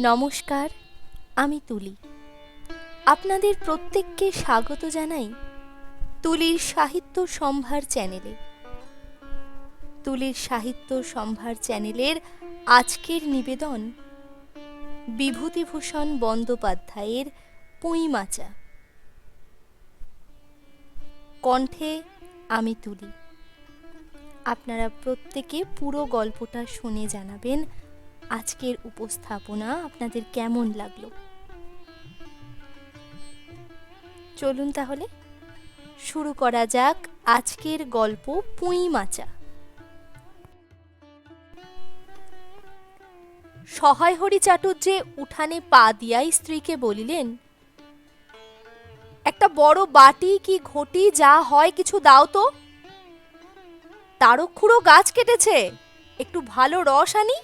নমস্কার, আমি তুলি। আপনাদের প্রত্যেককে স্বাগত জানাই তুলির সাহিত্য সম্ভার চ্যানেলে। তুলির সাহিত্য সম্ভার চ্যানেলের আজকের নিবেদন বিভূতিভূষণ বন্দ্যোপাধ্যায়ের পুঁইমাচা। কণ্ঠে আমি তুলি। আপনারা প্রত্যেকে পুরো গল্পটা শুনে জানাবেন আজকের উপস্থাপনা আপনাদের কেমন লাগলো। চলুন তাহলে শুরু করা যাক আজকের গল্প পুঁইমাচা। সহায়হরি চাটুর্যে উঠানে পা দিয়াই স্ত্রীকে বলিলেন, একটা বড় বাটি কি ঘটি যা হয় কিছু দাও তো। তারক্ষুড়ো গাছ কেটেছে, একটু ভালো রস আনি।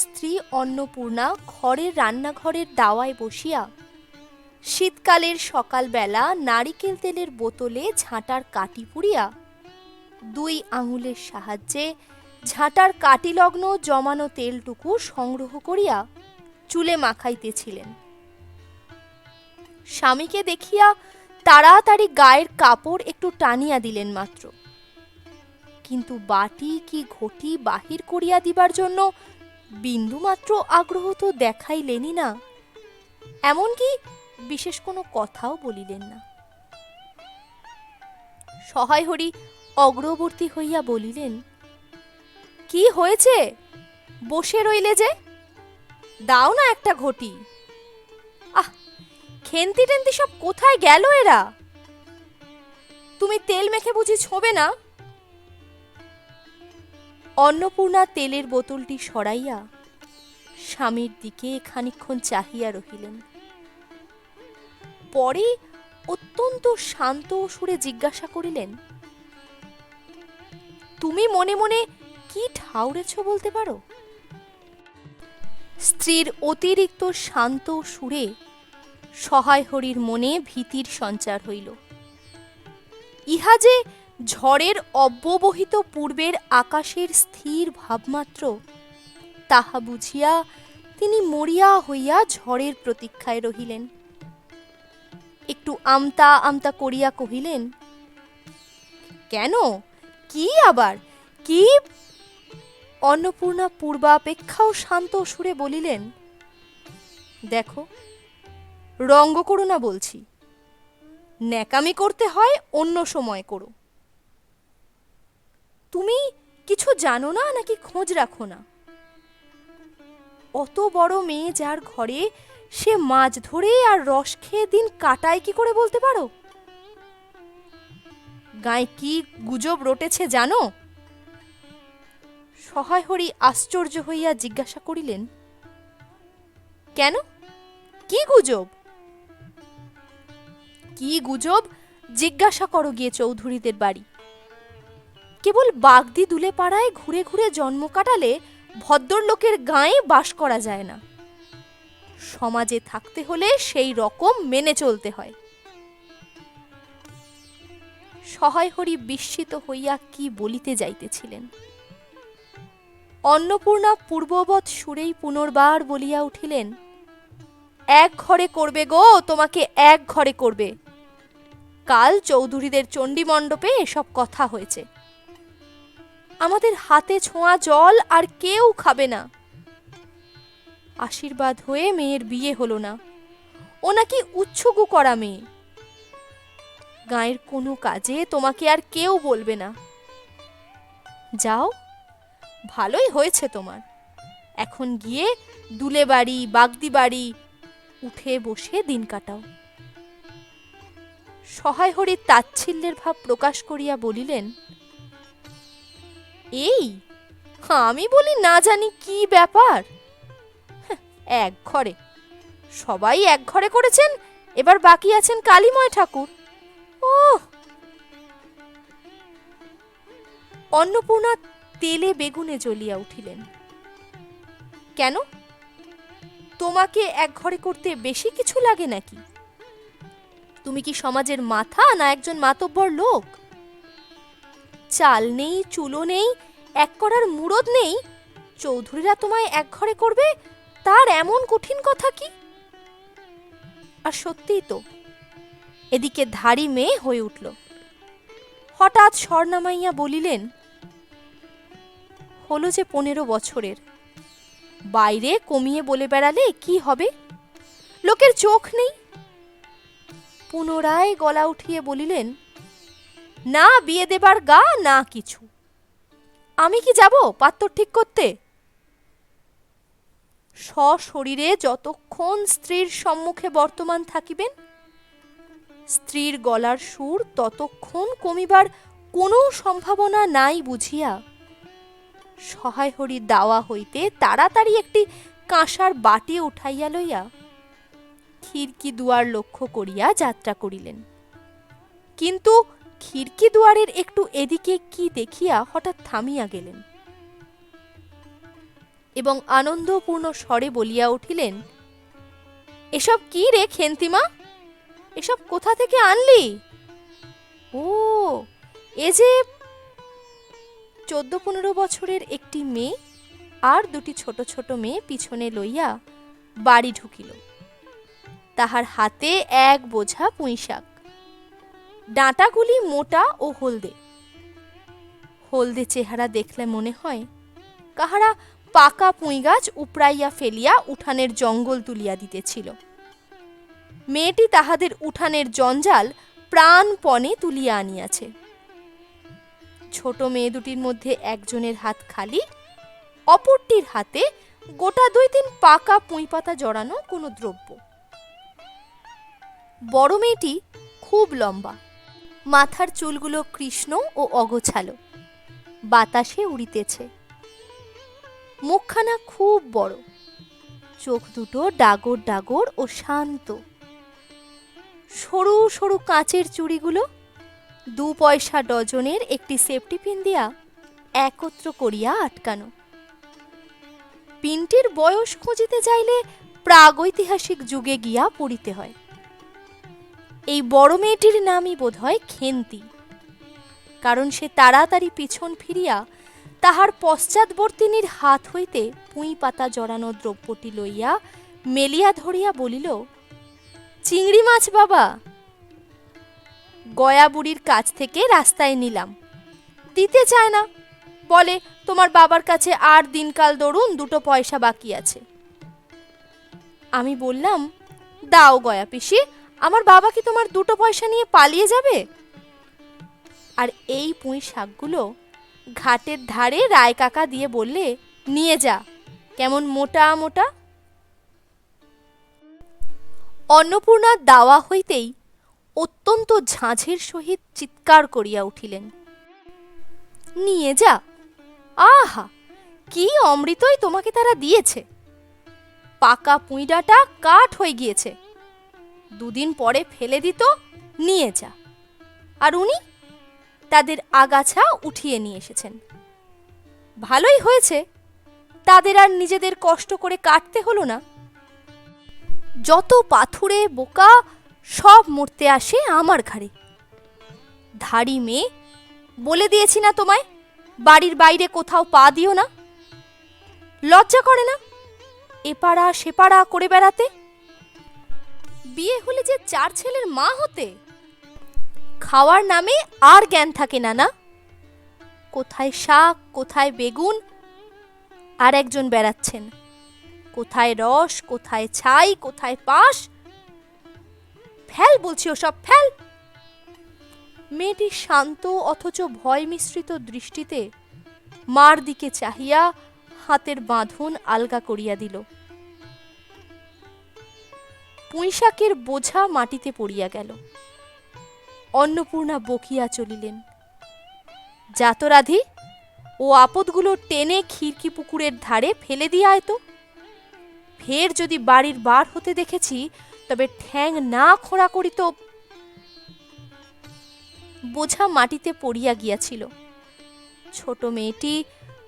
স্ত্রী অন্নপূর্ণা ঘরের রান্নাঘরের দাওয়ায় বসিয়া শীতকালের সকালবেলা নারিকেল তেলের বোতলে ঝাঁটার কাঠি পুড়িয়া 2 আঙুলের সাহায্যে ঝাঁটার কাটিলগ্ন জমানো তেলটুকু সংগ্রহ করিয়া চুলে মাখাইতেছিলেন। স্বামীকে দেখিয়া তাড়াতাড়ি গায়ের কাপড় একটু টানিয়া দিলেন মাত্র, কিন্তু বাটি কি ঘটি বাহির করিয়া দিবার জন্য বিন্দুমাত্র আগ্রহ তো দেখাইলেনই না, এমনকি বিশেষ কোনো কথাও বলিলেন না। সহায়হরি অগ্রবর্তী হইয়া বলিলেন, কি হয়েছে, বসে রইলে যে, দাও না একটা ঘটি। আহ, খেন্তি টেন্তি সব কোথায় গেল এরা? তুমি তেল মেখে বুঝি ছোঁবে না? অন্নপূর্ণা তেলের বোতলটি সরাইয়া স্বামীর দিকে খানিকক্ষণ চাহিয়া রহিলেন। পরে অত্যন্ত শান্ত সুরে জিজ্ঞাসা করিলেন, তুমি মনে মনে কি ঠাউরেছ বলতে পারো? স্ত্রীর অতিরিক্ত শান্ত সুরে সহায়হরির মনে ভীতির সঞ্চার হইল। ইহা যে ঝড়ের অব্যবহিত পূর্বের আকাশের স্থির ভাবমাত্র, তাহা বুঝিয়া তিনি মরিয়া হইয়া ঝড়ের প্রতীক্ষায় রহিলেন। একটু আমতা আমতা করিয়া কহিলেন, কেন, কি আবার কি? অন্নপূর্ণা পূর্বাপেক্ষাও শান্ত সুরে বলিলেন, দেখো, রঙ্গ করো না বলছি, ন্যাকামি করতে হয় অন্য সময় করো। তুমি কিছু জানো না নাকি খোঁজ রাখো না? অত বড় মেয়ে যার ঘরে, সে মাছ ধরে আর রস খেয়ে দিন কাটায় কি করে বলতে পারো? গায়ে কি গুজব রটেছে জানো? সহায়হরি আশ্চর্য হইয়া জিজ্ঞাসা করিলেন, কেন, কি গুজব? কি গুজব জিজ্ঞাসা করো গিয়ে চৌধুরীদের বাড়ি। কেবল বাগদি দুলে পাড়ায় ঘুরে ঘুরে জন্ম কাটালে ভদ্রলোকের গায়ে বাস করা যায় না। সমাজে থাকতে হলে সেই রকম মেনে চলতে হয়। সহায়হরি বিস্মিত হইয়া কি বলিতে যাইতেছিলেন। অন্নপূর্ণা পূর্ববৎ সুরেই পুনর্বার বলিয়া উঠিলেন, এক ঘরে করবে গো, তোমাকে এক ঘরে করবে। কাল চৌধুরীদের চণ্ডী মণ্ডপে এসব কথা হয়েছে। আমাদের হাতে ছোঁয়া জল আর কেউ খাবে না। আশীর্বাদ হয়ে মেয়ের বিয়ে হলো না, ও নাকি উচ্ছগু করা মেয়ে। গায়ের কোনো কাজে তোমাকে আর কেউ বলবে না। যাও, ভালোই হয়েছে তোমার। এখন গিয়ে দুলে বাড়ি বাগদি বাড়ি উঠে বসে দিন কাটাও। সহায়হরি তাচ্ছিল্যের ভাব প্রকাশ করিয়া বলিলেন, এই আমি বলি না জানি কি ব্যাপার। এক ঘরে, সবাই এক ঘরে করেছেন, এবার বাকি আছেন কালীময় ঠাকুর। ও! অন্নপূর্ণা তেলে বেগুনে জ্বলিয়া উঠিলেন। কেন, তোমাকে এক ঘরে করতে বেশি কিছু লাগে নাকি? তুমি কি সমাজের মাথা না একজন মাতব্বর লোক? চাল নেই, চুলো নেই, এক করার মুরদ নেই, চৌধুরীরা তোমায় এক ঘরে করবে তার এমন কঠিন কথা কি? আর সত্যিই তো, এদিকে ধাড়ি মেয়ে হয়ে উঠল। হঠাৎ স্বর নামাইয়া বলিলেন, হলো যে 15 বছরের, বাইরে কমিয়ে বলে বেড়ালে কি হবে? লোকের চোখ নেই। পুনরায় গলা উঠিয়ে বলিলেন, না বিয়ে দেবার গা না কিছু। আমি কি যাব পাত্তর ঠিক করতে? সশরীরে যতক্ষণ স্ত্রীর সম্মুখে বর্তমান থাকিবেন, স্ত্রীর গলার সুর ততক্ষণ কমিবার কোনো সম্ভাবনা নাই বুঝিয়া সহায় হরি দাওয়া হইতে তাড়াতাড়ি একটি কাঁসার বাটি উঠাইয়া লইয়া খিড়কি দুয়ার লক্ষ্য করিয়া যাত্রা করিলেন। কিন্তু খিড়কি দুয়ারের একটু এদিকে কি দেখিয়া হঠাৎ থামিয়া গেলেন এবং আনন্দপূর্ণ স্বরে বলিয়া উঠিলেন, এসব কি রে খেন্তিমা, এসব কোথা থেকে আনলি? ও, এ যে 14-15 বছরের একটি মেয়ে আর দুটি ছোট ছোট মেয়ে পিছনে লইয়া বাড়ি ঢুকিল। তাহার হাতে এক বোঝা পুঁইশাক, ডাঁটাগুলি মোটা ও হলদে। হলদে চেহারা দেখলে মনে হয় কাহারা পাকা পুঁই গাছ উপড়াইয়া ফেলিয়া উঠানের জঙ্গল তুলিয়া দিতেছিল। মেয়েটি তাহাদের উঠানের জঞ্জাল প্রাণপণে তুলিয়া আনিয়াছে। ছোট মেয়ে দুটির মধ্যে একজনের হাত খালি, অপরটির হাতে গোটা 2-3 পাকা পুঁই পাতা জড়ানো কোনো দ্রব্য। বড় মেয়েটি খুব লম্বা, মাথার চুলগুলো কৃষ্ণ ও অগোছালো, বাতাসে উড়িতেছে। মুখখানা খুব বড়, চোখ দুটো ডাগর ডাগর ও শান্ত। সরু সরু কাঁচের চুড়িগুলো 2 পয়সা ডজনের একটি সেফটি পিন দিয়া একত্র করিয়া আটকানো। পিনটির বয়স খুঁজিতে যাইলে প্রাগৈতিহাসিক যুগে গিয়া পড়িতে হয়। এই বড় মেয়েটির নামই বোধহয় খেন্তি, কারণ সে তাড়াতাড়ি পিছন ফিরিয়া তাহার পশ্চাৎবর্তিনীর হাত হইতে পুঁই পাতা জড়ানো দ্রব্যটি লইয়া মেলিয়া ধরিয়া বলিল, চিংড়ি মাছ বাবা, গয়া বুড়ির কাছ থেকে রাস্তায় নিলাম, দিতে চায় না, বলে তোমার বাবার কাছে আর দিনকাল দরুন 2 পয়সা বাকি আছে। আমি বললাম, দাও গয়া পিসি, আমার বাবা কি তোমার 2 পয়সা নিয়ে পালিয়ে যাবে? আর এই পুঁই শাকগুলো ঘাটের ধারে রায় কাকা দিয়ে বললে, নিয়ে যা, কেমন মোটা মোটা। অন্নপূর্ণার দাওয়া হইতেই অত্যন্ত ঝাঁঝের সহিত চিৎকার করিয়া উঠিলেন, নিয়ে যা! আহা, কি অমৃতই তোমাকে তারা দিয়েছে! পাকা পুঁইডাটা কাঠ হয়ে গিয়েছে, 2 দিন পরে ফেলে দিত, নিয়ে যা। আর উনি তাদের আগাছা উঠিয়ে নিয়ে এসেছেন। ভালোই হয়েছে, তাদের আর নিজেদের কষ্ট করে কাটতে হলো না। যত পাথুরে বোকা সব মরতে আসে আমার ঘাড়ে। ধাড়ি মেয়ে, বলে দিয়েছি না তোমায়, বাড়ির বাইরে কোথাও পা দিও না। লজ্জা করে না এপাড়া সেপাড়া করে বেড়াতে? বিয়ে হলে যে 4 ছেলের মা হতে, খাওয়ার নামে আর জ্ঞান থাকে না। না, কোথায় শাক, কোথায় বেগুন, আর একজন বেড়াচ্ছেন, কোথায় রস, কোথায় ছাই, কোথায় পাশ। ফেল বলছি, ওসব ফেল। মেয়েটি শান্ত অথচ ভয় মিশ্রিত দৃষ্টিতে মার দিকে চাহিয়া হাতের বাঁধন আলগা করিয়া দিল। পুঁইশাকের বোঝা মাটিতে পড়িয়া গেল। অন্নপূর্ণা বকিয়া চলিলেন, যাত রাধি, ও আপদগুলো টেনে খিড়কি পুকুরের ধারে ফেলে দিয়ে আয় তো। ফের যদি বাড়ির বার হতে দেখেছি, তবে ঠ্যাং না খোঁড়া করি তো। বোঝা মাটিতে পড়িয়া গিয়াছিল। ছোট মেয়েটি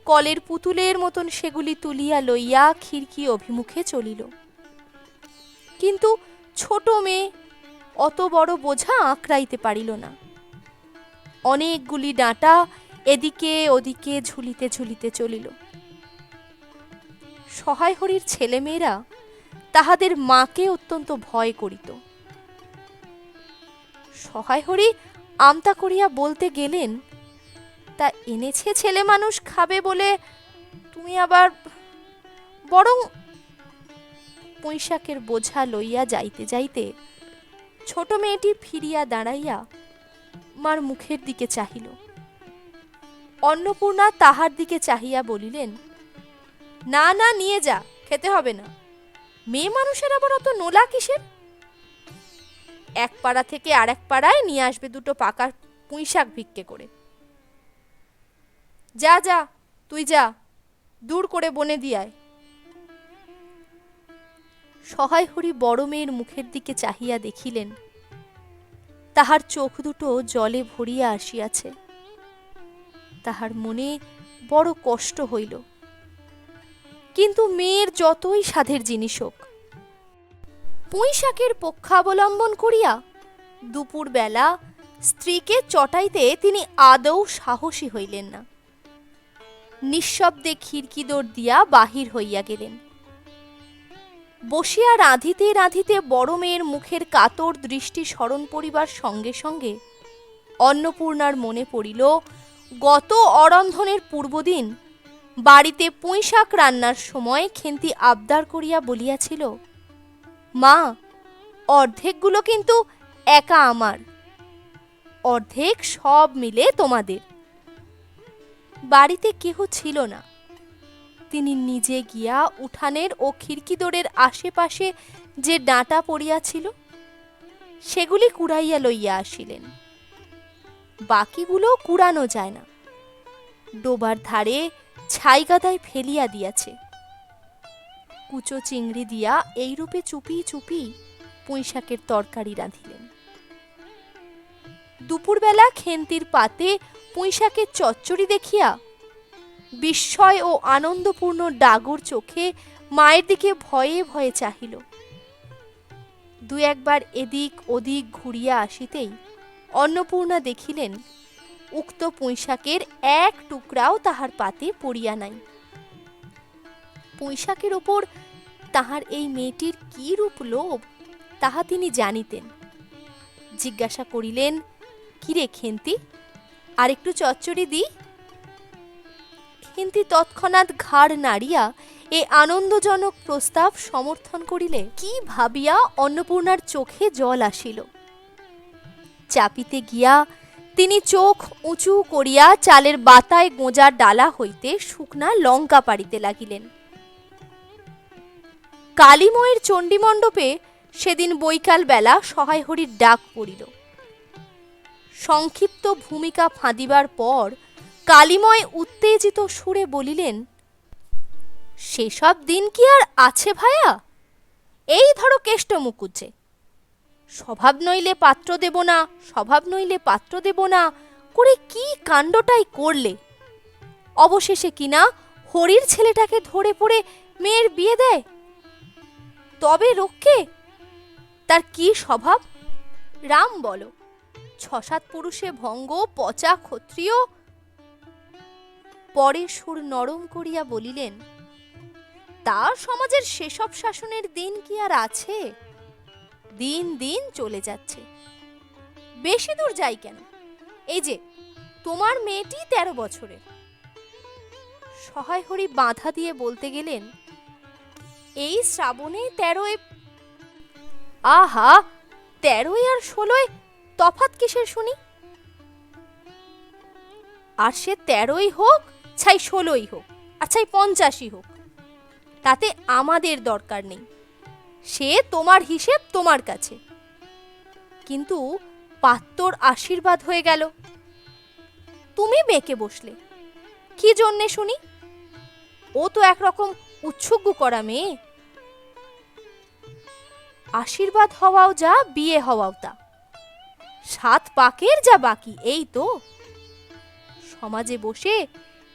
কলের পুতুলের মতন সেগুলি তুলিয়া লইয়া খিড়কি অভিমুখে চলিল। কিন্তু ছোট মেয়ে অত বড় বোঝা আঁকড়াইতে পারিল না। অনেকগুলি ডাঁটা এদিকে ওদিকে ঝুলিতে ঝুলিতে চলিল। সহায় হরির ছেলেমেয়েরা তাহাদের মাকে অত্যন্ত ভয় করিত। সহায় হরি আমতা করিয়া বলতে গেলেন, তা এনেছে ছেলে মানুষ খাবে বলে তুমি আবার বরং। পুঁইশাকের বোঝা লইয়া যাইতে যাইতে ছোট মেয়েটি ফিরিয়া দাঁড়াইয়া মার মুখের দিকে চাহিল। অন্নপূর্ণা তাহার দিকে চাহিয়া বলিলেন, না না, নিয়ে যা, খেতে হবে না। মেয়ে মানুষের আবার অত নোলা কিসের? এক পাড়া থেকে আর এক পাড়ায় নিয়ে আসবে দুটো পাকা পুঁইশাক ভিক্ষে করে। যা যা, তুই যা, দূর করে বনে দিয়ায়। সহায় হরি বড় মেয়ের মুখের দিকে চাহিয়া দেখিলেন, তাহার চোখ দুটো জলে ভরিয়া আসিয়াছে। তাহার মনে বড় কষ্ট হইল। কিন্তু মেয়ের যতই সাধের জিনিস হোক, পুঁইশাকের পক্ষাবলম্বন করিয়া দুপুর বেলা স্ত্রীকে চটাইতে তিনি আদৌ সাহসী হইলেন না। নিঃশব্দে খিড়কি দোর দিয়া বাহির হইয়া গেলেন। বসিয়া রাঁধিতে রাঁধিতে বড় মেয়ের মুখের কাতর দৃষ্টি স্মরণ পড়িবার সঙ্গে সঙ্গে অন্নপূর্ণার মনে পড়িল, গত অরন্ধনের পূর্বদিন বাড়িতে পুঁইশাক রান্নার সময় খেন্তি আবদার করিয়া বলিয়াছিল, মা, অর্ধেকগুলো কিন্তু একা আমার, অর্ধেক সব মিলে তোমাদের। বাড়িতে কেহ ছিল না। তিনি নিজে গিয়া উঠানের ও খিড়কিদোরের আশেপাশে যে ডাঁটা পড়িয়াছিল সেগুলি কুড়াইয়া লইয়া আসিলেন। বাকিগুলো কুড়ানো যায় না, ডোবার ধারে ছাইগাদায় ফেলিয়া দিয়াছে। কুচো চিংড়ি দিয়া এইরূপে চুপি চুপি পুঁইশাকের তরকারি রাঁধিলেন। দুপুরবেলা খেন্তির পাতে পুঁইশাকের চচ্চড়ি দেখিয়া বিস্ময় ও আনন্দপূর্ণ ডাগর চোখে মায়ের দিকে ভয়ে ভয়ে চাহিল। দু একবার এদিক ওদিক ঘুরিয়া আসিতেই অন্নপূর্ণা দেখিলেন উক্ত পুঁইশাকের এক টুকরাও তাহার পাতে পড়িয়া নাই। পুঁইশাকের ওপর তাহার এই মেয়েটির কি রূপ লোভ তাহা তিনি জানিতেন। জিজ্ঞাসা করিলেন, কিরে খেন্তি, আর একটু চচ্চড়ি দি? খেন্তি তৎক্ষণাৎ ঘাড় নাড়িয়া এ আনন্দজনক প্রস্তাব সমর্থন করিলে কি ভাবিয়া অন্নপূর্ণার চোখে জল আসিল। চাপিতে গিয়া তিনি চোখ উঁচু করিয়া চালের বাতায় গোঁজার ডালা হইতে শুকনা লঙ্কা পাড়িতে লাগিলেন। কালীময়ের চণ্ডীমণ্ডপে সেদিন বৈকাল বেলা সহায় হরির ডাক পড়িল। সংক্ষিপ্ত ভূমিকা ফাঁদিবার পর কালীময় উত্তেজিত সুরে বলিলেন, সেসব দিন কি আর আছে ভায়া? এই ধরো কেষ্ট মুকুজ্জে, স্বভাব নইলে পাত্র দেব না, স্বভাব নইলে পাত্র দেব না করে কি কাণ্ডটাই করলে। অবশেষে কিনা হরির ছেলেটাকে ধরে পড়ে মেয়ের বিয়ে দেয়। তবে রক্ষে তার কি স্বভাব রাম বলো? ৬-৭ পুরুষে ভঙ্গ, পচা ক্ষত্রিয়। পরে সুর নরম করিয়া বলিলেন, তার সমাজের সেসব শাসনের দিন কি আর আছে? দিন দিন চলে যাচ্ছে। বেশি দূর যাই কেন, এই যে তোমার মেয়েটি ১৩ বছরের। সহায় হরি বাধা দিয়ে বলতে গেলেন, এই শ্রাবণে ১৩। আহা, ১৩ আর ১৬ তফাৎ কিসের শুনি? আর সে ১৩ হোক, ছাই ১৬ হোক, আর ছাই ৫০ হোক, তাতে আমাদের দরকার নেই। সে তোমার হিসেব তোমার কাছে, কিন্তু পাত্তর আশীর্বাদ হয়ে গেল। তুমি বেঁকে বসলে কি জন্যে শুনি? ও তো একরকম উৎসুগ্গ করা মেয়ে। আশীর্বাদ হওয়াও যা, বিয়ে হওয়াও তা। ৭ পাকের যা বাকি, এই তো। সমাজে বসে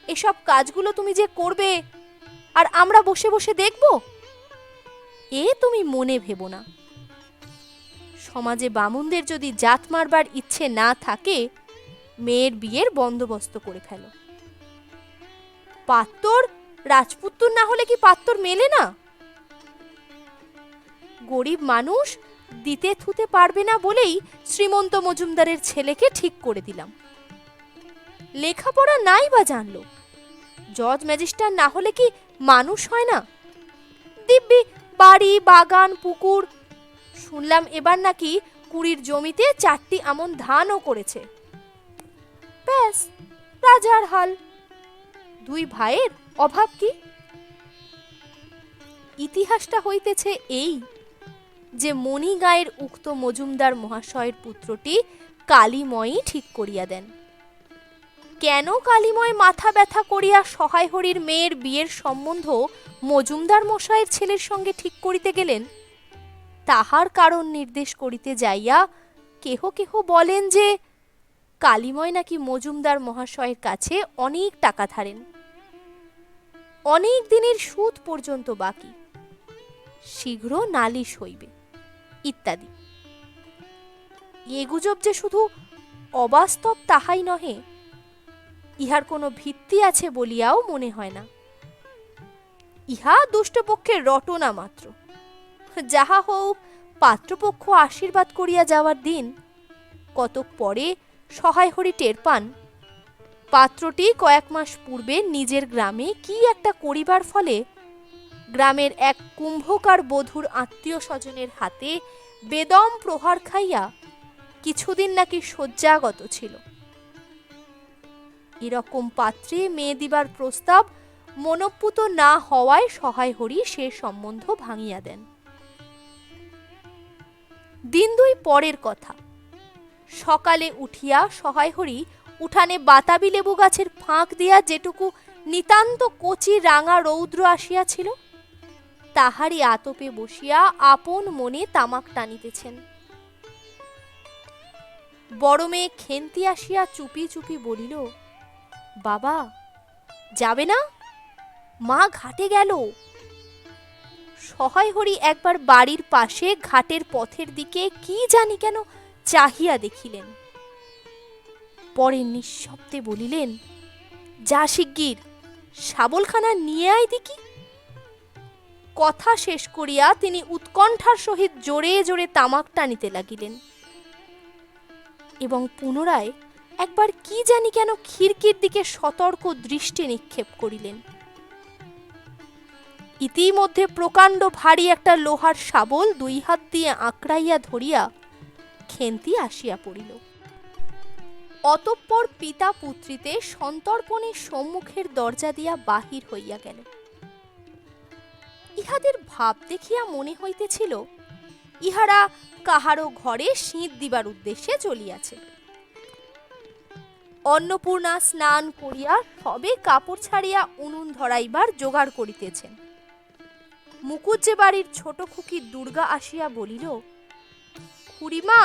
এসব কাজগুলো তুমি যে করবে আর আমরা বসে বসে দেখব, এ তুমি মনে ভেবো না। সমাজে বামুনদের যদি জাত মারবার ইচ্ছে না থাকে, মেয়ের বিয়ের বন্দোবস্ত করে ফেলো। পাত্তর রাজপুত্তর না হলে কি পাত্তর মেলে না? গরিব মানুষ দিতে থুতে পারবে না বলেই শ্রীমন্ত মজুমদারের ছেলেকে ঠিক করে দিলাম। লেখাপড়া নাই বা জানলো, জজ ম্যাজিস্ট্রেট না হলে কি মানুষ হয় না? দিব্যি বাড়ি, বাগান, পুকুর, শুনলাম এবার নাকি 20 জমিতে 4টি আমন ধানও করেছে। ব্যাস, রাজার হাল। 2 ভাইয়ের অভাব কি? ইতিহাসটা হইতেছে এই যে মণিগাঁয়ের উক্ত মজুমদার মহাশয়ের পুত্রটি কালীময়ই ঠিক করিয়া দেন। কেন কালীময় মাথা ব্যথা করিয়া সহায় হরির মেয়ের বিয়ের সম্বন্ধ মজুমদার মশাইয়ের ছেলের সঙ্গে ঠিক করিতে গেলেন, তাহার কারণ নির্দেশ করিতে যাইয়া কেহ কেহ বলেন যে কালীময় নাকি মজুমদার মহাশয়ের কাছে অনেক টাকা ধারেন, অনেক দিনের সুদ পর্যন্ত বাকি, শীঘ্র নালিশ হইবে ইত্যাদি। এ গুজব যে শুধু অবাস্তব তাহাই নহে, ইহার কোনো ভিত্তি আছে বলিয়াও মনে হয় না। ইহা দুষ্টপক্ষের রটনা মাত্র। যাহা হোক, পাত্রপক্ষ আশীর্বাদ করিয়া যাওয়ার দিন কতক পরে সহায় হরি টের পান পাত্রটি কয়েক মাস পূর্বে নিজের গ্রামে কি একটা করিবার ফলে গ্রামের এক কুম্ভকার বধূর আত্মীয় স্বজনের হাতে বেদম প্রহার খাইয়া কিছুদিন নাকি শয্যাগত ছিল। এরকম পাত্রে মেয়ে দিবার প্রস্তাব মনঃপুত না হওয়ায় সহায় হরি সে সম্বন্ধ ভাঙিয়া দেন। দিন 2 পরের কথা, সকালে উঠিয়া সহায় হরি উঠানে বাতাবি লেবু গাছের ফাঁক দিয়া যেটুকু নিতান্ত কচি রাঙা রৌদ্র আসিয়াছিল, তাহারই আতপে বসিয়া আপন মনে তামাক টানিতেছেন। বড় মেয়ে খেন্তি আসিয়া চুপি চুপি বলিল, বাবা যাবে না? মা ঘাটে গেল। সহায় হরি একবার বাড়ির পাশে ঘাটের পথের দিকে কি জানি কেন চাহিয়া দেখিলেন, পরে নিঃশব্দে বলিলেন, যা শিগগির শাবলখানা নিয়ে আয় দেখি। কথা শেষ করিয়া তিনি উৎকণ্ঠার সহিত জোরে জোরে তামাক টানিতে লাগিলেন এবং পুনরায় একবার কি জানি কেন খিড়কির দিকে সতর্ক দৃষ্টি নিক্ষেপ করিলেন। ইতিমধ্যে প্রকাণ্ড ভারী একটা লোহার শাবল 2 হাত দিয়ে আঁকড়াইয়া ধরিয়া খেন্তি আসিয়া পড়িল। অতঃপর পিতা পুত্রীতে সন্তর্পণে সম্মুখের দরজা দিয়া বাহির হইয়া গেল। ইহাদের ভাব দেখিয়া মনে হইতেছিল ইহারা কাহারো ঘরে শীত দিবার উদ্দেশ্যে চলিয়াছে। অন্নপূর্ণা স্নান করিয়া সবে কাপড় ছাড়িয়া উনুন ধরাইবার জোগাড় করিতেছেন। মুকুজ্জে বাড়ির ছোট খুকি দুর্গা আসিয়া বলিল, খুড়িমা,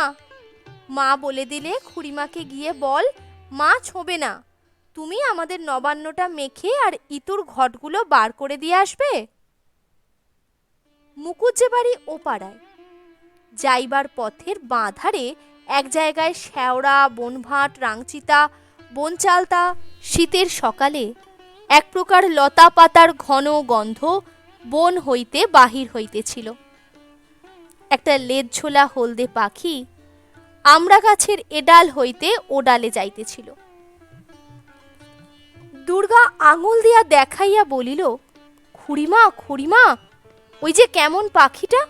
মা বলে দিলে খুড়িমাকে গিয়ে বল মা ছোঁবে না, তুমি আমাদের নবান্নটা মেখে আর ইতুর ঘটগুলো বার করে দিয়ে আসবে। মুকুজ্জে বাড়ি ও পাড়ায়, যাইবার পথের বাঁ ধারে এক জায়গায় শ্যাওড়া, বনভাট, রাংচিতা, বনচালতা শীতের সকালে এক প্রকার লতা পাতার ঘন গন্ধ বন হইতে বাহির হইতেছিল। একটা লেজঝোলা হলদে পাখি আমড়া গাছের এডাল হইতে ওডালে যাইতেছিল। দুর্গা আঙুল দিয়া দেখাইয়া বলিল, খুড়িমা, খুড়িমা, ওই যে কেমন পাখিটা।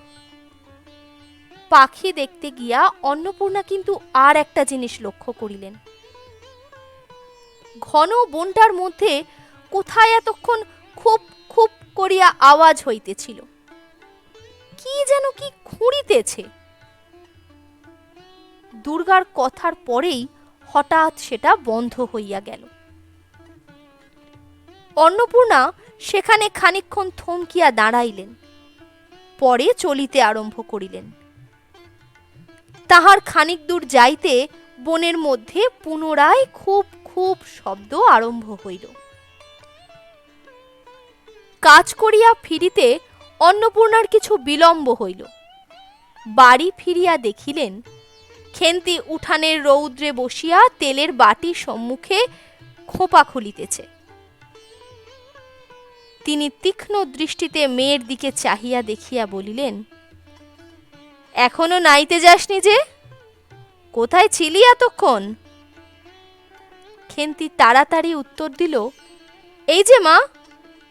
পাখি দেখতে গিয়া অন্নপূর্ণা কিন্তু আর একটা জিনিস লক্ষ্য করিলেন। ঘন বনটার মধ্যে কোথায় এতক্ষণ খুব খুব করিয়া আওয়াজ হইতেছিল, কি যেন কি খুঁড়িতেছে। দুর্গার কথার পরেই হঠাৎ সেটা বন্ধ হইয়া গেল। অন্নপূর্ণা সেখানে খানিকক্ষণ থমকিয়া দাঁড়াইলেন, পরে চলিতে আরম্ভ করিলেন। তাহার খানিক দূর যাইতে বনের মধ্যে পুনরায় খুব খুব শব্দ আরম্ভ হইল। কাজ করিয়া ফিরিতে অন্নপূর্ণার কিছু বিলম্ব হইল। বাড়ি ফিরিয়া দেখিলেন খেন্তি উঠানের রৌদ্রে বসিয়া তেলের বাটি সম্মুখে খোপা খুলিতেছে। তিনি তীক্ষ্ণ দৃষ্টিতে মেয়ের দিকে চাহিয়া দেখিয়া বলিলেন, এখনো নাইতে যাসনি যে? কোথায় ছিলি এতক্ষণ? খেন্তি তাড়াতাড়ি উত্তর দিল, এই যে মা,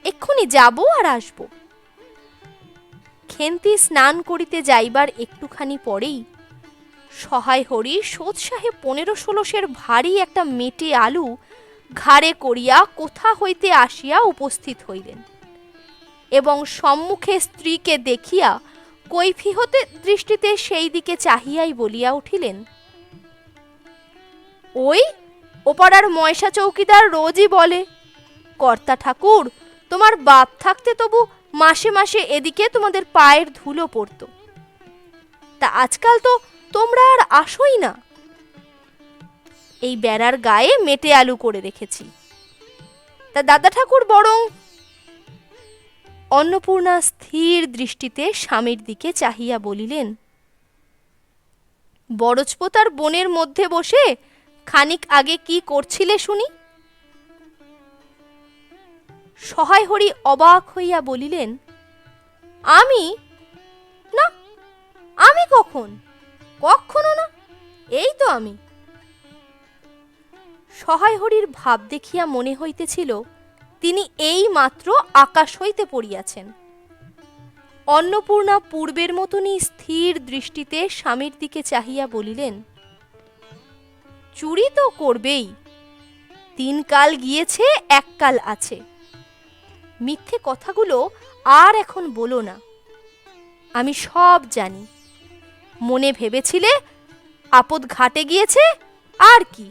এক্ষুনি যাব আর আসব। খেন্তি স্নান করিতে যাইবার একটুখানি পরেই সহায় হরি সোৎসাহে 15-16 সের ভারী একটা মেটে আলু ঘাড়ে করিয়া কোথা হইতে আসিয়া উপস্থিত হইলেন এবং সম্মুখে স্ত্রীকে দেখিয়া কৈফিয়তে দৃষ্টিতে সেই দিকে চাহিয়াই বলিয়া উঠিলেন, ওই ওপাড়ার ময়সা চৌকিদার রোজই বলে, কর্তা ঠাকুর, তোমার বাপ থাকতে তবু মাসে মাসে এদিকে তোমাদের পায়ের ধুলো পড়ত, তা আজকাল তো তোমরা আর আসোই না। এই বেড়ার গায়ে মেটে আলু করে রেখেছি, তা দাদা ঠাকুর বরং। অন্নপূর্ণা স্থির দৃষ্টিতে স্বামীর দিকে চাহিয়া বলিলেন, বরজপোতার বনের মধ্যে বসে খানিক আগে কি করছিলে শুনি? সহায় হরি অবাক হইয়া বলিলেন, আমি? না, আমি কখন? কখনো না, এই তো আমি। সহায় হরির ভাব দেখিয়া মনে হইতেছিল তিনি এই মাত্র আকাশ হইতে পড়িয়াছেন। অন্নপূর্ণা পূর্বের মতনই স্থির দৃষ্টিতে স্বামীর দিকে চাহিয়া বলিলেন, চুরি তো করবেই, 3 কাল গিয়েছে, 1 কাল আছে। মিথ্যে কথাগুলো আর এখন বলো না, আমি সব জানি। মনে ভেবেছিলে আপদ ঘাটে গিয়েছে, আর কি।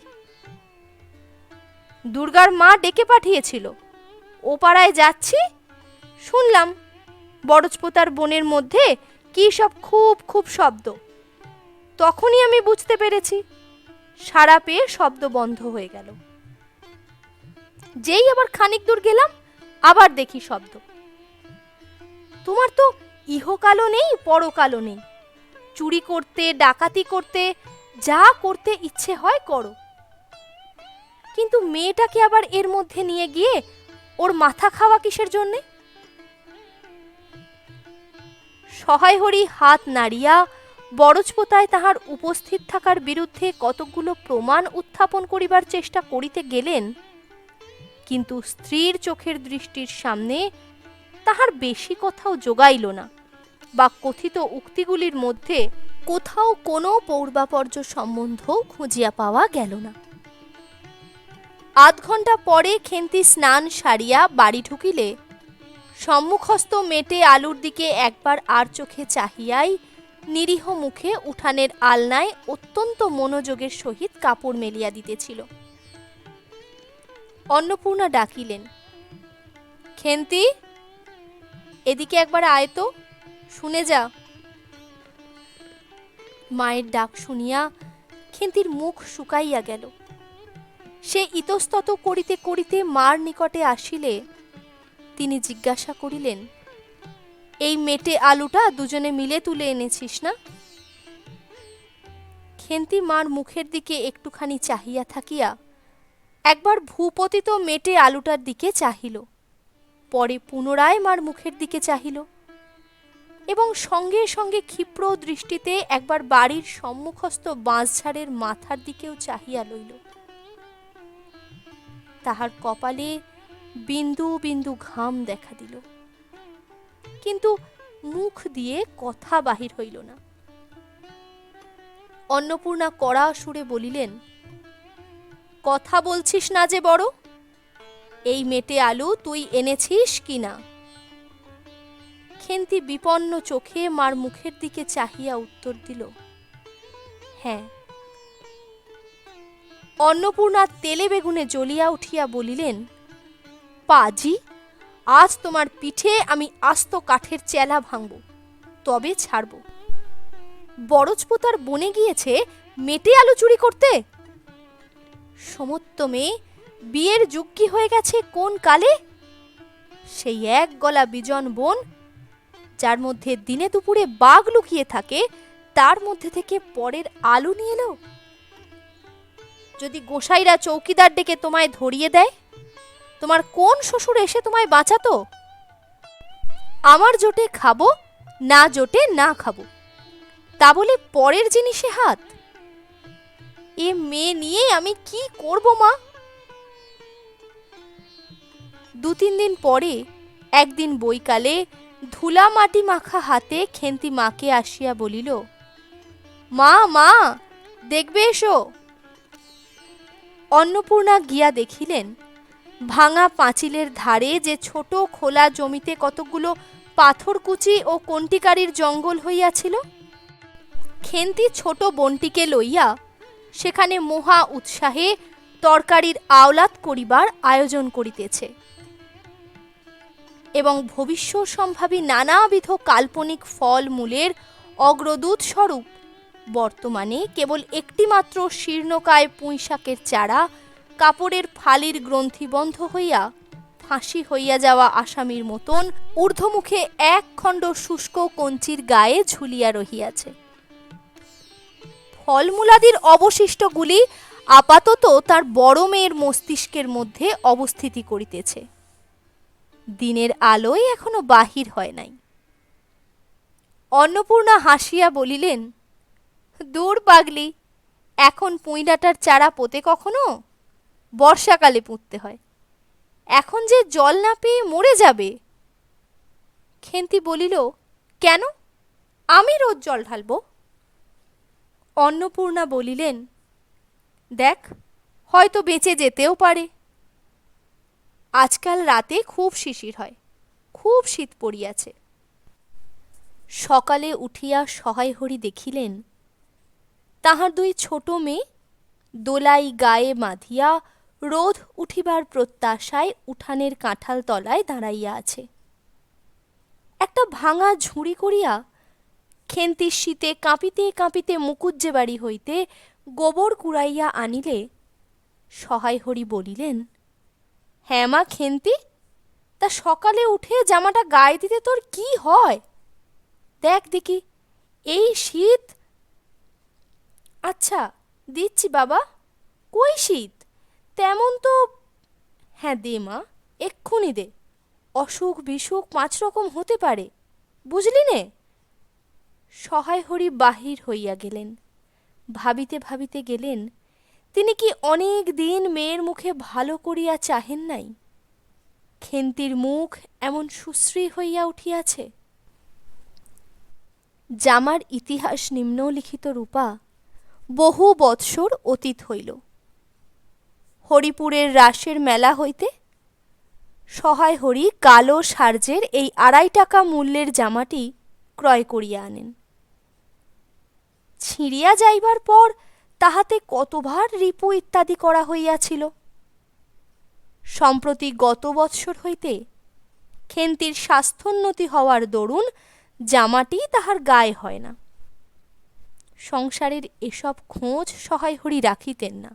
দুর্গার মা ডেকে পাঠিয়েছিল, ও পাড়ায় যাচ্ছি, শুনলাম বরজপোতার বনের মধ্যে কি সব খুব খুব শব্দ। তখনই আমি বুঝতে পেরেছি, সাড়া পেয়ে শব্দ বন্ধ হয়ে গেল। যেই আবার খানিক দূর গেলাম, আবার দেখি শব্দ। তোমার তো ইহকালও নেই, পরকালও নেই, চুরি করতে, ডাকাতি করতে, যা করতে ইচ্ছে হয় করো, কিন্তু মেয়েটাকে আবার এর মধ্যে নিয়ে গিয়ে ওর মাথা খাওয়া কিসের জন্যে? সহায় হরি হাত নাড়িয়া বরজপোতায় তাহার উপস্থিত থাকার বিরুদ্ধে কতকগুলো প্রমাণ উত্থাপন করিবার চেষ্টা করিতে গেলেন, কিন্তু স্ত্রীর চোখের দৃষ্টির সামনে তাহার বেশি কথাও জোগাইল না, বা কথিত উক্তিগুলির মধ্যে কোথাও কোনো পূর্বাপর্য সম্বন্ধও খুঁজিয়া পাওয়া গেল না। 8 ঘণ্টা পরে খেন্তি স্নান সারিয়া বাড়ি ঢুকিলে সম্মুখস্থ মেটে আলুর দিকে একবার আর চোখে চাহিয়াই নিরীহ মুখে উঠানের আলনায় অত্যন্ত মনোযোগের সহিত কাপড় মেলিয়া দিতেছিল। অন্নপূর্ণা ডাকিলেন, খেন্তি, এদিকে একবার আয় তো, শুনে যা। মায়ের ডাক শুনিয়া খেন্তির মুখ শুকাইয়া গেল। সে ইতস্তত করিতে করিতে মার নিকটে আসিলে তিনি জিজ্ঞাসা করিলেন, এই মেটে আলুটা দুজনে মিলে তুলে এনেছিস না? খেন্তি মার মুখের দিকে একটুখানি চাহিয়া থাকিয়া একবার ভূপতিত মেটে আলুটার দিকে চাহিল, পরে পুনরায় মার মুখের দিকে চাহিল এবং সঙ্গে সঙ্গে ক্ষিপ্র দৃষ্টিতে একবার বাড়ির সম্মুখস্থ বাঁশঝাড়ের মাথার দিকেও চাহিয়া লইল। তাহার কপালে বিন্দু বিন্দু ঘাম দেখা দিল, কিন্তু মুখ দিয়ে কথা বাহির হইল না। অন্নপূর্ণা কড়া সুরে বলিলেন, কথা বলছিস না যে বড়? এই মেটে আলু তুই এনেছিস কি না? খেন্তি বিপন্ন চোখে মার মুখের দিকে চাহিয়া উত্তর দিল, হ্যাঁ। অন্নপূর্ণা তেলে বেগুনে জ্বলিয়া উঠিয়া বলিলেন, পাজি, আজ তোমার পিঠে আমি আস্ত কাঠের চেলা ভাঙব, তবে ছাড়ব। বরজপোতার বনে গিয়েছে মেটে আলু চুরি করতে? সমত্ত মেয়ে বিয়ের যোগ্যী হয়ে গেছে কোন কালে? সেই এক গলা বিজন বন, যার মধ্যে দিনে দুপুরে বাঘ লুকিয়ে থাকে, তার মধ্যে থেকে পরের আলু নিয়ে এলো। যদি গোসাইরা চৌকিদার ডেকে তোমায় ধরিয়ে দেয়, তোমার কোন শ্বশুর এসে তোমায় বাঁচাতো? আমার জোটে খাবো, না জোটে না খাবো, তা বলে পরের জিনিসে হাত? এ মেয়ে নিয়ে আমি কি করব মা? 2-3 দিন পরে একদিন বৈকালে ধুলা মাটি মাখা হাতে খেন্তি মাকে আসিয়া বলিল, মা মা, দেখবে এসো। অন্নপূর্ণা গিয়া দেখিলেন ভাঙা পাঁচিলের ধারে যে ছোট খোলা জমিতে কতকগুলো পাথরকুচি ও কণ্টিকারির জঙ্গল হইয়াছিল, খেন্তি ছোট বোনটিকে লইয়া সেখানে মহা উৎসাহে তরকারির আওলাদ করিবার আয়োজন করিতেছে এবং ভবিষ্যৎ সম্ভাবী নানাবিধ কাল্পনিক ফল মূলের অগ্রদূত স্বরূপ বর্তমানে কেবল একটিমাত্র শীর্ণকায় পুঁইশাকের চারা কাপড়ের ফালির গ্রন্থিবন্ধ হইয়া ফাঁসি হইয়া যাওয়া আসামির মতন ঊর্ধ্বমুখে এক খণ্ড শুষ্ক কঞ্চির গায়ে ঝুলিয়া রহিয়াছে। ফলমূলাদির অবশিষ্টগুলি আপাতত তার বড় মেয়ের মস্তিষ্কের মধ্যে অবস্থিতি করিতেছে, দিনের আলোয় এখনো বাহির হয় নাই। অন্নপূর্ণা হাসিয়া বলিলেন, দূর পাগলি, এখন পুঁইডাঁটার চারা পোতে কখনো? বর্ষাকালে পুঁততে হয়, এখন যে জল না পেয়ে মরে যাবে। খেন্তি বলিল, কেন, আমি রোজ জল ঢালব? অন্নপূর্ণা বলিলেন, দেখ, হয়তো বেঁচে যেতেও পারে। আজকাল রাতে খুব শিশির হয়, খুব শীত পড়িয়াছে। সকালে উঠিয়া সহায় হরি দেখিলেন তাহার 2 ছোট মেয়ে দোলাই গায়ে বাঁধিয়া রোদ উঠিবার প্রত্যাশায় উঠানের কাঁঠাল তলায় দাঁড়াইয়া আছে। একটা ভাঙা ঝুড়ি করিয়া খেন্তির শীতে কাঁপিতে কাঁপিতে মুকুজ্জে বাড়ি হইতে গোবর কুড়াইয়া আনিলে সহায় হরি বলিলেন, হ্যাঁ মা খেন্তি, তা সকালে উঠে জামাটা গায়ে দিতে তোর কি হয়? দেখ দেখি, এই শীত। আচ্ছা দিচ্ছি বাবা, কই শীত তেমন তো। হ্যাঁ দে মা, এক্ষুনি দে, অসুখ বিসুখ 5 রকম হতে পারে, বুঝলি নে। সহায় হরি বাহির হইয়া গেলেন। ভাবিতে ভাবিতে গেলেন, তিনি কি অনেক দিন মেয়ের মুখে ভালো করিয়া চাহেন নাই? খেন্তির মুখ এমন সুশ্রী হইয়া উঠিয়াছে। জামার ইতিহাস নিম্নলিখিত রূপা বহু বৎসর অতীত হইল। হরিপুরের রাসের মেলা হইতে সহায় হরি কালো সার্জের এই 2.5 টাকা মূল্যের জামাটি ক্রয় করিয়া আনেন। ছিঁড়িয়া যাইবার পর তাহাতে কতবার রিপু ইত্যাদি করা হইয়াছিল। সম্প্রতি গত বৎসর হইতে খেন্তির স্বাস্থ্যোন্নতি হওয়ার দরুন জামাটি তাহার গায়ে হয় না। সংসারের এসব খোঁজ সহায় হরি রাখিতেন না।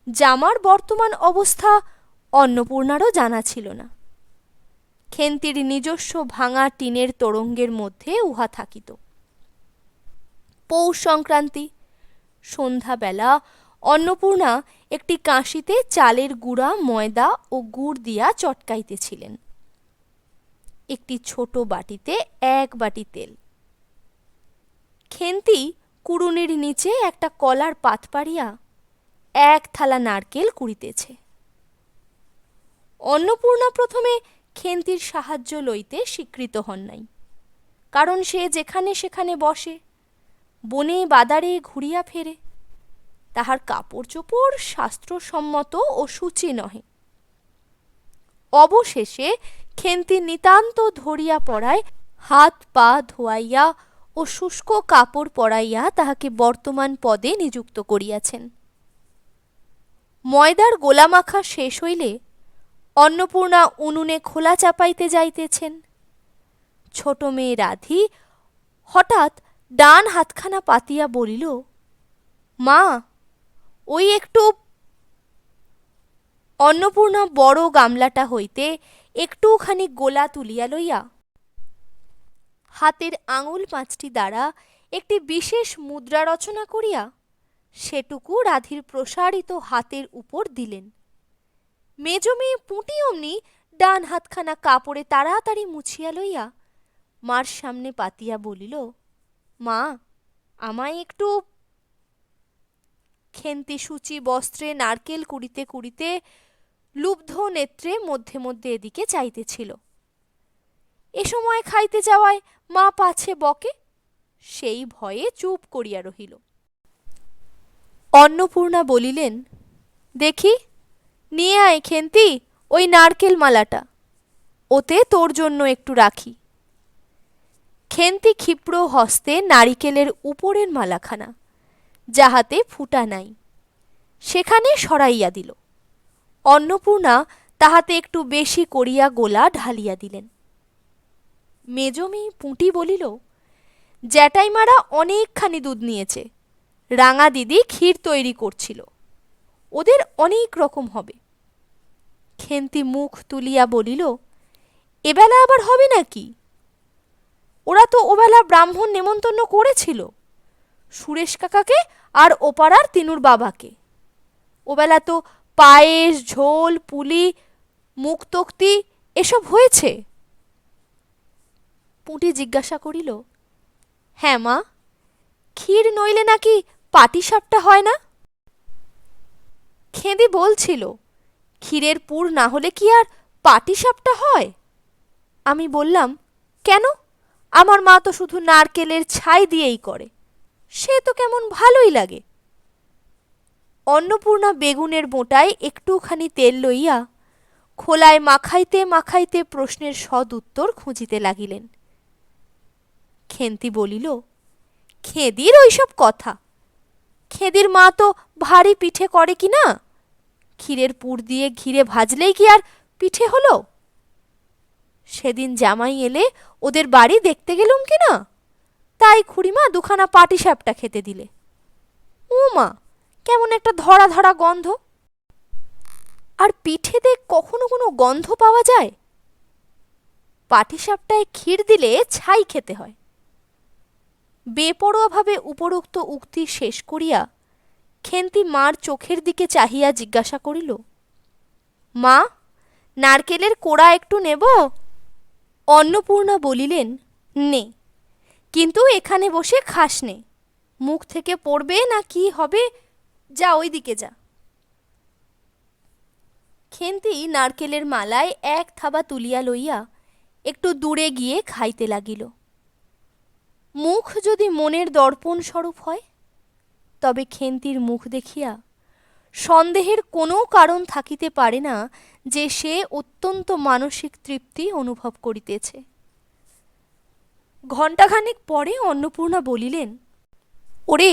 জামার বর্তমান অবস্থা অন্নপূর্ণারও জানা ছিল না। খেন্তির নিজস্ব ভাঙা টিনের তোরঙ্গের মধ্যে উহা থাকিত। পৌষ সংক্রান্তি সন্ধ্যাবেলা অন্নপূর্ণা একটি কাঁসিতে চালের গুঁড়া ময়দা ও গুড় দিয়া চটকাইতেছিলেন। একটি ছোট বাটিতে 1 বাটি তেল। খেন্তি কুড়ুনির নিচে একটা কলার পাত পাড়িয়া 1 থালা নারকেল কুড়িতেছে। অন্নপূর্ণা প্রথমে খেন্তির সাহায্য লইতে স্বীকৃত হন নাই, কারণ সে যেখানে সেখানে বসে, বনে বাদারে ঘুরিয়া ফেরে, তাহার কাপড় চোপড় শাস্ত্রসম্মত ও সূচি নহে। অবশেষে খেন্তি নিতান্ত ধরিয়া পড়ায় হাত পা ধোয়াইয়া ও শুষ্ক কাপড় পরাইয়া তাহাকে বর্তমান পদে নিযুক্ত করিয়াছেন। ময়দার গোলা মাখা শেষ হইলে অন্নপূর্ণা উনুনে খোলা চাপাইতে যাইতেছেন। ছোট মেয়ে রাধি হঠাৎ ডান হাতখানা পাতিয়া বলিল, মা, ওই একটু। অন্নপূর্ণা বড় গামলাটা হইতে একটুখানি গোলা তুলিয়া লইয়া হাতের আঙুল 5টি দ্বারা একটি বিশেষ মুদ্রা রচনা করিয়া সেটুকু রাধির প্রসারিত হাতের উপর দিলেন। মেজ মেয়ে পুঁটি অমনি ডান হাতখানা কাপড়ে তাড়াতাড়ি মুছিয়া লইয়া মার সামনে পাতিয়া বলিল, মা, আমায় একটু। খেন্তি সূচি বস্ত্রে নারকেল কুড়িতে কুড়িতে লুব্ধ নেত্রে মধ্যে মধ্যে এদিকে চাইতেছিল। এ সময় খাইতে যাওয়ায় মা পাছে বকে, সেই ভয়ে চুপ করিয়া রহিল। অন্নপূর্ণা বলিলেন, দেখি নিয়ে আয় খেন্তি ওই নারকেল মালাটা, ওতে তোর জন্য একটু রাখি। খেন্তি ক্ষিপ্র হস্তে নারিকেলের উপরের মালাখানা, যাহাতে ফুটা নাই, সেখানে সরাইয়া দিল। অন্নপূর্ণা তাহাতে একটু বেশি করিয়া গোলা ঢালিয়া দিলেন। মেজমেয়ে পুঁটি বলিল, জ্যাঠাইমারা অনেকখানি দুধ নিয়েছে, রাঙা দিদি ক্ষীর তৈরি করছিল, ওদের অনেক রকম হবে। খেন্তি মুখ তুলিয়া বলিল, এবেলা আবার হবে নাকি? ওরা তো ওবেলা ব্রাহ্মণ নেমন্তন্ন করেছিল, সুরেশ কাকাকে আর ওপাড়ার তিনুর বাবাকে। ওবেলা তো পায়েস, ঝোল, পুলি, মুক্তোক্তি এসব হয়েছে। পুঁটি জিজ্ঞাসা করিল, হ্যাঁ মা, ক্ষীর নইলে নাকি পাটিসাপটা হয় না? খেদি বলছিল, ক্ষীরের পুর না হলে কি আর পাটিসাপটা হয়? আমি বললাম, কেন, আমার মা তো শুধু নারকেলের ছাই দিয়েই করে, সে তো কেমন ভালোই লাগে। অন্নপূর্ণা বেগুনের বোঁটায় একটুখানি তেল লইয়া খোলায় মাখাইতে মাখাইতে প্রশ্নের সদ উত্তর খুঁজিতে লাগিলেন। খেন্তি বলিল, খেদির ওইসব কথা, খেদির মা তো ভারী পিঠে করে কি না? ক্ষীরের পুর দিয়ে ঘিরে ভাজলেই কি আর পিঠে হলো? সেদিন জামাই এলে ওদের বাড়ি দেখতে গেলুম কি না, তাই খুড়িমা দুখানা পাটিসাপটা খেতে দিলে। ও মা, কেমন একটা ধরা ধরা গন্ধ! আর পিঠেতে কখনো কোনো গন্ধ পাওয়া যায়? পাটিসাপটায় ক্ষীর দিলে ছাই খেতে হয়। বেপরোয়াভাবে উপরোক্ত উক্তি শেষ করিয়া খেন্তি মার চোখের দিকে চাহিয়া জিজ্ঞাসা করিল, মা, নারকেলের কোড়া একটু নেব? অন্নপূর্ণা বলিলেন, নে, কিন্তু এখানে বসে খাস নে, মুখ থেকে পড়বে না কি হবে, যা ওই দিকে যা। খেন্তি নারকেলের মালায় এক থাবা তুলিয়া লইয়া একটু দূরে গিয়ে খাইতে লাগিল। মুখ যদি মনের দর্পণ স্বরূপ হয়, তবে খেন্তির মুখ দেখিয়া সন্দেহের কোনো কারণ থাকিতে পারে না যে সে অত্যন্ত মানসিক তৃপ্তি অনুভব করিতেছে। ঘণ্টাখানেক পরে অন্নপূর্ণা বলিলেন, ওরে,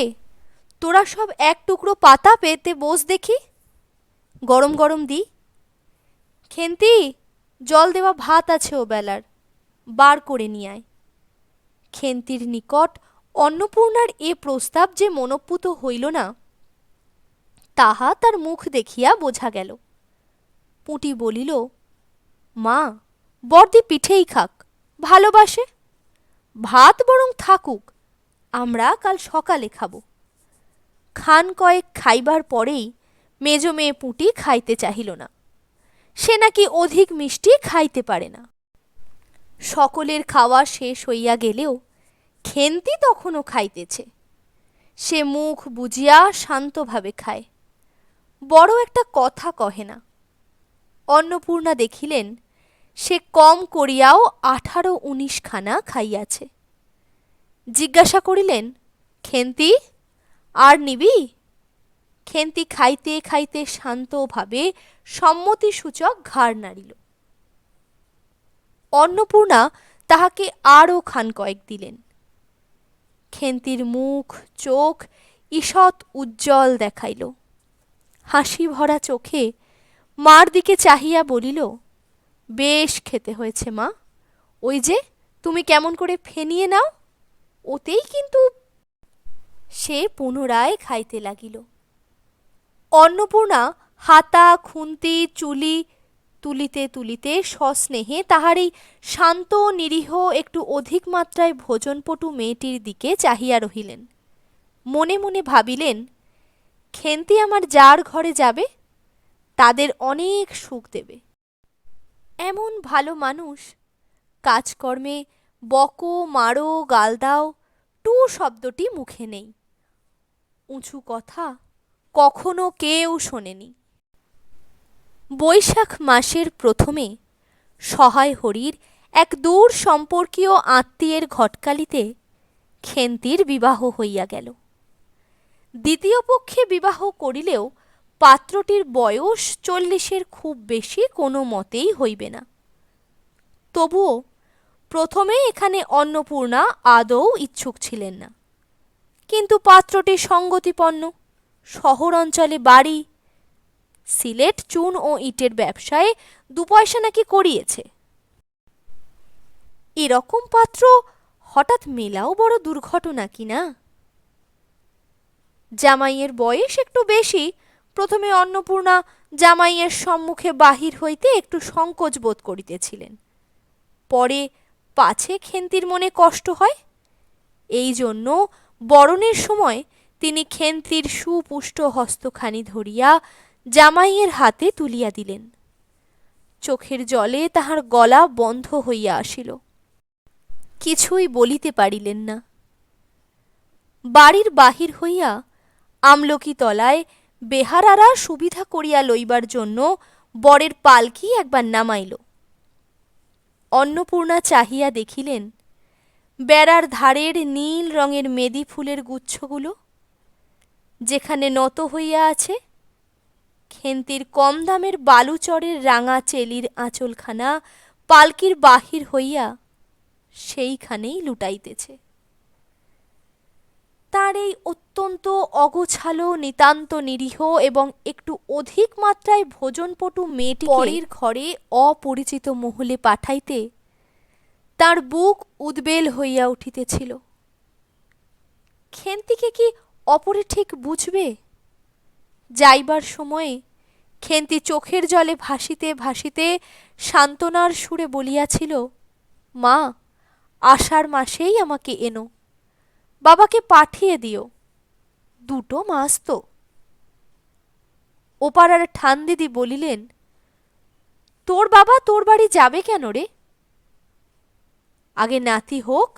তোরা সব এক টুকরো পাতা পেতে বস দেখি, গরম গরম দি। খেন্তি, জল দেওয়া ভাত আছে ও বেলার, বার করে নিয়ে আয়। খেন্তির নিকট অন্নপূর্ণার এ প্রস্তাব যে মনঃপূত হইল না, তাহা তার মুখ দেখিয়া বোঝা গেল। পুঁটি বলিল, মা, বর্দি পিঠেই খাক, ভালোবাসে, ভাত বরং থাকুক, আমরা কাল সকালে খাব। খান কয়েক খাইবার পরেই মেজ মেয়ে পুঁটি খাইতে চাহিল না, সে নাকি অধিক মিষ্টি খাইতে পারে না। সকলের খাওয়া শেষ হইয়া গেলেও খেন্তি তখনও খাইতেছে। সে মুখ বুজিয়া শান্তভাবে খায়, বড় একটা কথা কহে না। অন্নপূর্ণা দেখিলেন সে কম করিয়াও 18-19 খানা খাইয়াছে। জিজ্ঞাসা করিলেন, খেন্তি, আর নিবি? খেন্তি খাইতে খাইতে শান্তভাবে সম্মতিসূচক ঘাড় নাড়িল। অন্নপূর্ণা তাহাকে আরও খান কয়েক দিলেন। খেন্তির মুখ চোখ ঈষৎ উজ্জ্বল দেখাইল। হাসি ভরা চোখে মার দিকে চাহিয়া বলিল, বেশ খেতে হয়েছে মা, ওই যে তুমি কেমন করে ফেনিয়ে নাও, ওতেই কিন্তু। সে পুনরায় খাইতে লাগিল। অন্নপূর্ণা হাতা খুন্তি চুলি তুলিতে তুলিতে সস্নেহে তাহার এই শান্ত নিরীহ একটু অধিক মাত্রায় ভোজনপটু মেয়েটির দিকে চাহিয়া রহিলেন। মনে মনে ভাবিলেন, খেন্তি আমার যার ঘরে যাবে তাদের অনেক সুখ দেবে। এমন ভালো মানুষ, কাজকর্মে বকো মারো গাল দাও টু শব্দটি মুখে নেই। উঁচু কথা কখনো কেউ শোনেনি। বৈশাখ মাসের প্রথমে সহায় হরির এক দূর সম্পর্কীয় আত্মীয়ের ঘটকালিতে খেন্তির বিবাহ হইয়া গেল। দ্বিতীয় পক্ষে বিবাহ করিলেও পাত্রটির বয়স 40-এর খুব বেশি কোনো মতেই হইবে না। তবুও প্রথমে এখানে অন্নপূর্ণা আদৌ ইচ্ছুক ছিলেন না। কিন্তু পাত্রটি সঙ্গতিপন্ন, শহর অঞ্চলে বাড়ি, সিলেট চুন ও ইটের ব্যবসায় 2 পয়সা নাকি করিয়েছে। এরকম পাত্র হঠাৎ মেলাও বড় দুর্ঘটনা কিনা। জামাইয়ের বয়স একটু বেশি। প্রথমে অন্নপূর্ণা জামাইয়ের সম্মুখে বাহির হইতে একটু সংকোচ বোধ করিতেছিলেন। পরে পাছে খেন্তির মনে কষ্ট হয়, এই জন্য বরণের সময় তিনি খেন্তির সুপুষ্ট হস্তখানি ধরিয়া জামাইয়ের হাতে তুলিয়া দিলেন। চোখের জলে তাহার গলা বন্ধ হইয়া আসিল, কিছুই বলিতে পারিলেন না। বাড়ির বাহির হইয়া আমলকি তলায় বেহারারা সুবিধা করিয়া লইবার জন্য বরের পালকি একবার নামাইল। অন্নপূর্ণা চাহিয়া দেখিলেন বেড়ার ধারের নীল রঙের মেদি ফুলের গুচ্ছগুলো যেখানে নত হইয়া আছে, খেন্তির কম দামের বালুচরের রাঙা চেলির আঁচলখানা পালকির বাহির হইয়া সেইখানেই লুটাইতেছে। তার এই অত্যন্ত অগোছালো, নিতান্ত নিরীহ এবং একটু অধিক মাত্রায় ভোজনপটু মেয়েটি পরের ঘরে অপরিচিত মহলে পাঠাইতে তার বুক উদ্বেল হইয়া উঠিতেছিল। খেন্তিকে কি অপরে ঠিক বুঝবে? যাইবার সময়ে খেন্তি চোখের জলে ভাসিতে ভাসিতে সান্ত্বনার সুরে বলিয়াছিল, মা, আষাঢ় মাসেই আমাকে এনো, বাবাকে পাঠিয়ে দিও, 2 মাস তো। ওপাড়ার ঠানদিদি বলিলেন, তোর বাবা তোর বাড়ি যাবে কেন রে? আগে নাতি হোক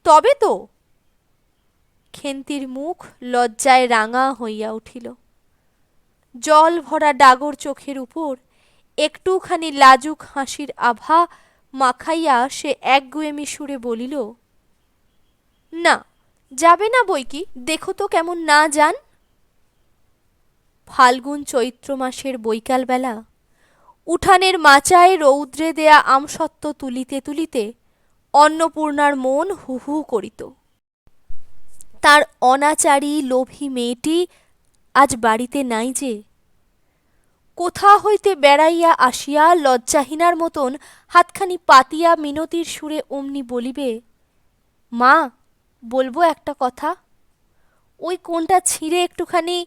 তবে তো। খেন্তির মুখ লজ্জায় রাঙা হইয়া উঠিল। জল ভরা ডাগর চোখের উপর একটুখানি লাজুক হাসির আভা মাখাইয়া সে একগুঁয়েমি সুরে বলিল, না, যাবে না বই কি, দেখো তো কেমন না যান। ফাল্গুন চৈত্র মাসের বৈকালবেলা উঠানের মাচায় রৌদ্রে দেয়া আমসত্ত্ব তুলিতে তুলিতে অন্নপূর্ণার মন হু হু করিত। তার অনাচারী লোভী মেয়েটি আজ বাড়িতে নাই যে। কোথা হইতে বেড়াইয়া আসিয়া লজ্জাহীনার মতন হাতখানি পাতিয়া মিনতির সুরে অমনি বলিবে, মা, বলবো একটা কথা, ওই কোনটা ছিঁড়ে একটুখানি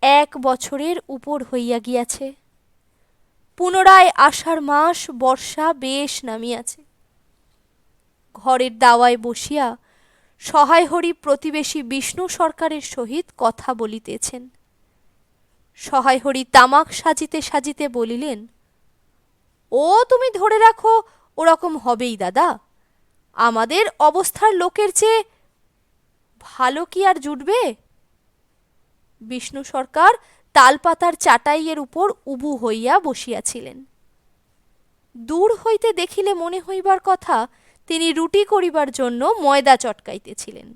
1 বছরের উপর হইয়া গিয়াছে। পুনরায় আষাঢ় মাস, বর্ষা বেশ নামিয়াছে। ঘরের দাওয়ায় বসিয়া সহায় হরি প্রতিবেশী বিষ্ণু সরকারের সহিত কথা বলিতেছেন। সহায় হরি তামাক সাজিতে সাজিতে বলিলেন, ও তুমি ধরে রাখো, ওরকম হবেই দাদা। আমাদের অবস্থার লোকের চেয়ে ভালো কি আর জুটবে? বিষ্ণু সরকার তালপাতার চাটাইয়ের উপর উবু হইয়া বসিয়াছিলেন। দূর হইতে দেখিলে মনে হইবার কথা তিনি রুটি করিবার জন্য ময়দা চটকাইতেছিলেন।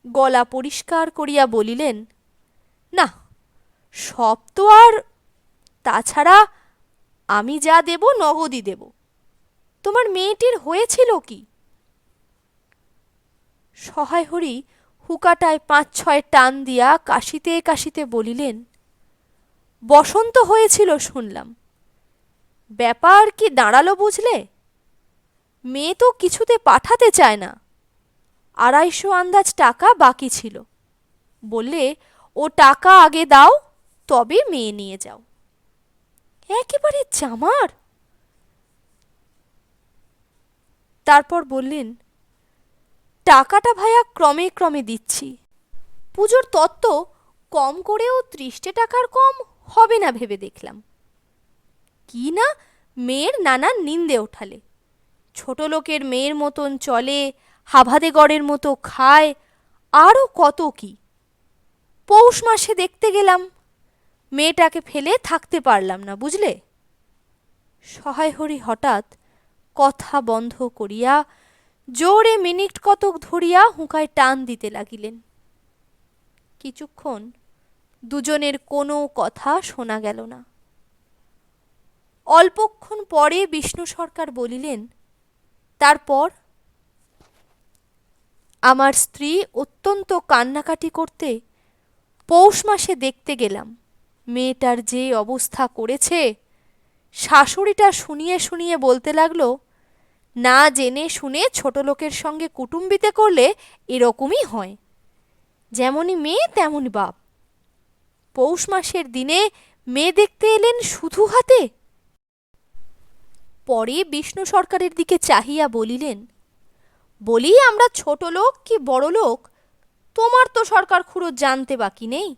গলা পরিষ্কার করিয়া বলিলেন, না, সব তো আর, তাছাড়া আমি যা দেব নগদই দেব। তোমার মেয়েটির হয়েছিল কি? সহায় হরি হুকাটায় 5-6 টান দিয়া কাশিতে কাশিতে বলিলেন, বসন্ত হয়েছিল শুনলাম। ব্যাপার কি দাঁড়ালো বুঝলে? মেয়ে তো কিছুতে পাঠাতে চায় না। 250 আন্দাজ টাকা বাকি ছিল, বললে ও টাকা আগে দাও, তবে মেয়ে নিয়ে যাও। একেবারে জামার। তারপর বললেন, টাকাটা ভায়া ক্রমে ক্রমে দিচ্ছি। পুজোর তত্ত্ব কম করেও 30 টাকার কম হবে না ভেবে দেখলাম। কি না মেয়ের নানা নিন্দে ওঠালে, ছোট লোকের মেয়ের মতন চলে, হাভাদেগড়ের মতো খায়, আরও কত কি। পৌষ মাসে দেখতে গেলাম, মেয়েটাকে ফেলে থাকতে পারলাম না, বুঝলে। সহায় হরি হঠাৎ কথা বন্ধ করিয়া জোরে মিনিট কতক ধরিয়া হুঁকায় টান দিতে লাগিলেন। কিছুক্ষণ দুজনের কোনো কথা শোনা গেল না। অল্পক্ষণ পরে বিষ্ণু সরকার বলিলেন, তারপর? আমার স্ত্রী অত্যন্ত কান্নাকাটি করতে পৌষ মাসে দেখতে গেলাম, মেয়েটার যে অবস্থা করেছে। শাশুড়িটা শুনিয়ে শুনিয়ে বলতে লাগলো, না জেনে শুনে ছোট লোকের সঙ্গে কুটুম্বিতে করলে এরকমই হয়, যেমনই মেয়ে তেমনই বাপ। পৌষ মাসের দিনে মেয়ে দেখতে এলেন শুধু হাতে। পরে বিষ্ণু সরকারের দিকে চাহিয়া বলিলেন, বলি আমরা ছোট লোক কি বড় লোক, তোমার তো সরকার খুড়ো জানতে বাকি নেই।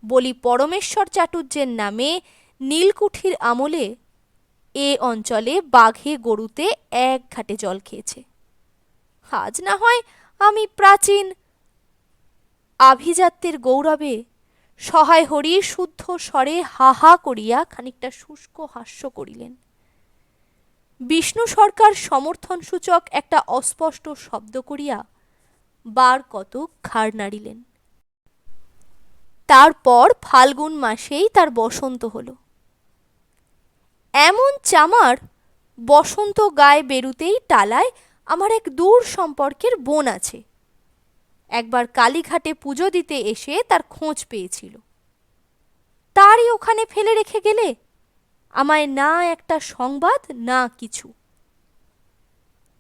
বলি পরমেশ্বর চাটুর্যের নামে নীলকুঠির আমলে এ অঞ্চলে বাঘে গরুতে এক ঘাটে জল খেয়েছে। আজ না হয় আমি প্রাচীন আভিজাত্যের গৌরবে সহায় হরি শুদ্ধ স্বরে হা হা করিয়া খানিকটা শুষ্ক হাস্য করিলেন। বিষ্ণু সরকার সমর্থনসূচক একটা অস্পষ্ট শব্দ করিয়া বার কতক ঘাড় নাড়িলেন। তারপর ফাল্গুন মাসেই তার বসন্ত হল। এমন চামার বসন্ত গায়ে বেরুতেই টালায় আমার এক দূর সম্পর্কের বোন আছে, একবার কালীঘাটে পুজো দিতে এসে তার খোঁজ পেয়েছিল। তারই ওখানে ফেলে রেখে গেলে, আমায় না একটা সংবাদ না কিছু।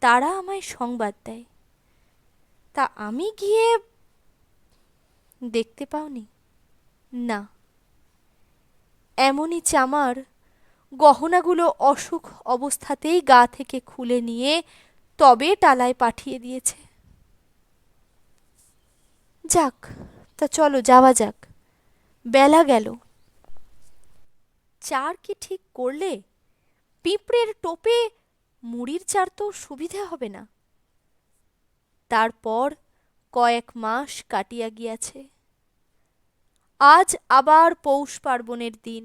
তারা আমায় সংবাদ দেয়, তা আমি গিয়ে দেখতে পাওনি? না। এমনই চামার গহনাগুলো অসুখ অবস্থাতেই গা থেকে খুলে নিয়ে তবে টালায় পাঠিয়ে দিয়েছে। যাক, তা চলো যাওয়া যাক, বেলা গেল। চার কি ঠিক করলে? পিঁপড়ের টোপে মুড়ির চার তো সুবিধে হবে না। তারপর কয়েক মাস কাটিয়া গিয়াছে। আজ আবার পৌষ পার্বণের দিন।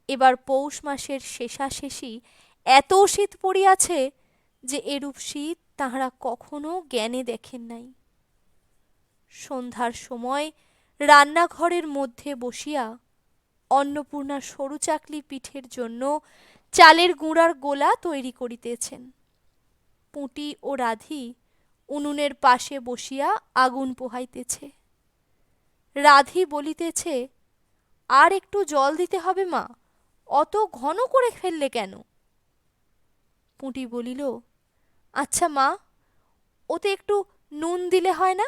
এবার পৌষ মাসের শেষাশেষি এত শীত পড়িয়াছে যে এরূপ শীত তাহারা কখনো জ্ঞানে দেখেন নাই। সন্ধ্যার সময় রান্নাঘরের মধ্যে বসিয়া অন্নপূর্ণা সরু চাকলি পিঠের জন্য চালের গুঁড়ার গোলা তৈরি করিতেছেন। পুঁটি ও রাধি উনুনের পাশে বসিয়া আগুন পোহাইতেছে। রাধি বলিতেছে, আর একটু জল দিতে হবে মা, অত ঘন করে ফেললে কেন? পুঁটি বলিল, আচ্ছা মা, ওতে একটু নুন দিলে হয় না?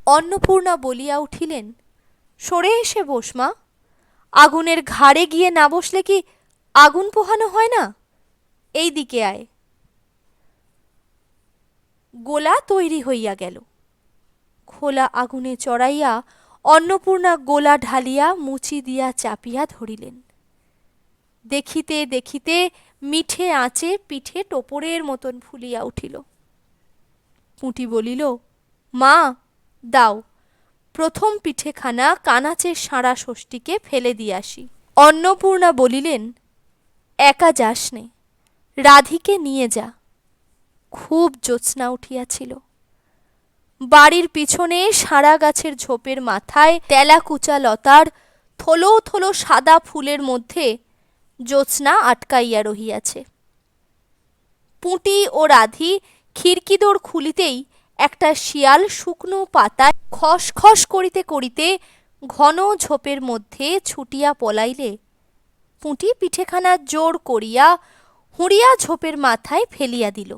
অন্নপূর্ণা বলিয়া উঠিলেন, সরে এসে বস মা, আগুনের ঘাড়ে গিয়ে না বসলে কি আগুন পোহানো হয় না? এই দিকে আয়। গোলা তৈরি হইয়া গেল। খোলা আগুনে চড়াইয়া অন্নপূর্ণা গোলা ঢালিয়া মুচি দিয়া চাপিয়া ধরিলেন। দেখিতে দেখিতে মিঠে আঁচে পিঠে টোপরের মতন ফুলিয়া উঠিল। পুঁটি বলিল, মা দাও, প্রথম পিঠেখানা কানাচের সাঁড়া ষষ্ঠীকে ফেলে দিয়ে আসি। অন্নপূর্ণা বলিলেন, একা যাস নে, রাধিকে নিয়ে যা। খুব জ্যোৎস্না উঠিয়াছিল। বাড়ির পিছনে সাঁড়া গাছের ঝোপের মাথায় তেলাকুচা লতার থলো থলো সাদা ফুলের মধ্যে জ্যোৎস্না আটকাইয়া রহিয়াছে। পুঁটি ও রাধি খিড়কি দোর খুলিতেই একটা শিয়াল শুকনো পাতায় খস খস করিতে করিতে ঘন ঝোপের মধ্যে ছুটিয়া পলাইলে পুঁটি পিঠেখানা জোর করিয়া হুঁড়িয়া ঝোপের মাথায় ফেলিয়া দিল।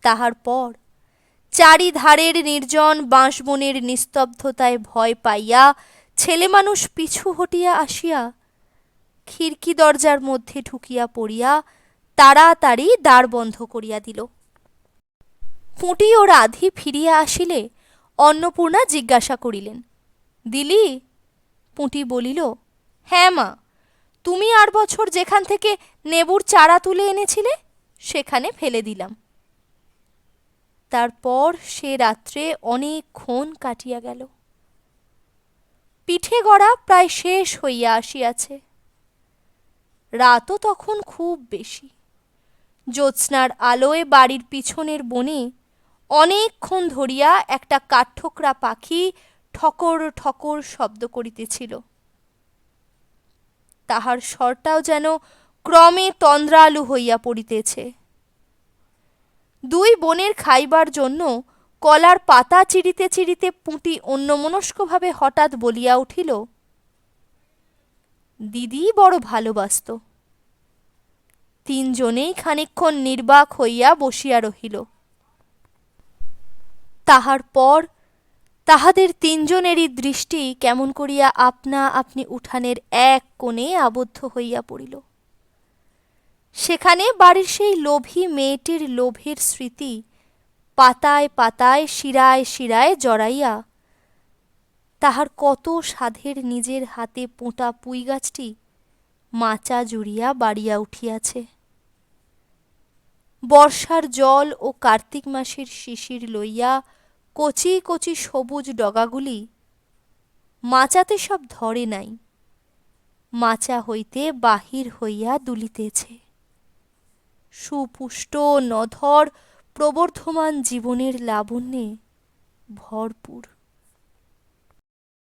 তাহার পর চারিধারের নির্জন বাঁশবনের নিস্তব্ধতায় ভয় পাইয়া ছেলে মানুষ পিছু হটিয়া আসিয়া খিড়কি দরজার মধ্যে ঢুকিয়া পড়িয়া তাড়াতাড়ি দ্বার বন্ধ করিয়া দিল। পুঁটি ও রাধি ফিরিয়া আসিলে অন্নপূর্ণা জিজ্ঞাসা করিলেন, দিলি? পুঁটি বলিল, হ্যাঁ মা, তুমি আর বছর যেখান থেকে নেবুর চারা তুলে এনেছিলে সেখানে ফেলে দিলাম। তারপর সে রাত্রে অনেকক্ষণ কাটিয়া গেল। পিঠে গড়া প্রায় শেষ হইয়া আসিয়াছে। রাতও তখন খুব বেশি। জ্যোৎস্নার আলোয় বাড়ির পিছনের বনে অনেকক্ষণ ধরিয়া একটা কাঠঠোকরা পাখি ঠকর ঠকর শব্দ করিতেছিল। তাহার স্বরটাও যেন ক্রমে তন্দ্রালু হইয়া পড়িতেছে। দুই বোনের খাইবার জন্য কলার পাতা চিরিতে চিরিতে পুঁটি অন্যমনস্কভাবে হঠাৎ বলিয়া উঠিল, দিদি বড় ভালোবাসত। তিনজনেই খানিকক্ষণ নির্বাক হইয়া বসিয়া রহিল। তাহার পর তাহাদের তিনজনেরই দৃষ্টি কেমন করিয়া আপনা আপনি উঠানের এক কোণে আবদ্ধ হইয়া পড়িল। সেখানে বাড়ির সেই লোভী মেয়েটির লোভের স্মৃতি পাতায় পাতায় শিরায় শিরায় জড়াইয়া তাহার কত সাধের নিজের হাতে পোঁতা পুঁই গাছটি মাচা জুড়িয়া বাড়িয়া উঠিয়াছে। বর্ষার জল ও কার্তিক মাসের শিশির লইয়া কচি কচি সবুজ ডগাগুলি মাচাতে সব ধরে নাই, মাচা হইতে বাহির হইয়া দুলিতেছে। সুপুষ্ট নধর প্রবর্ধমান জীবনের লাবণ্যে ভরপুর।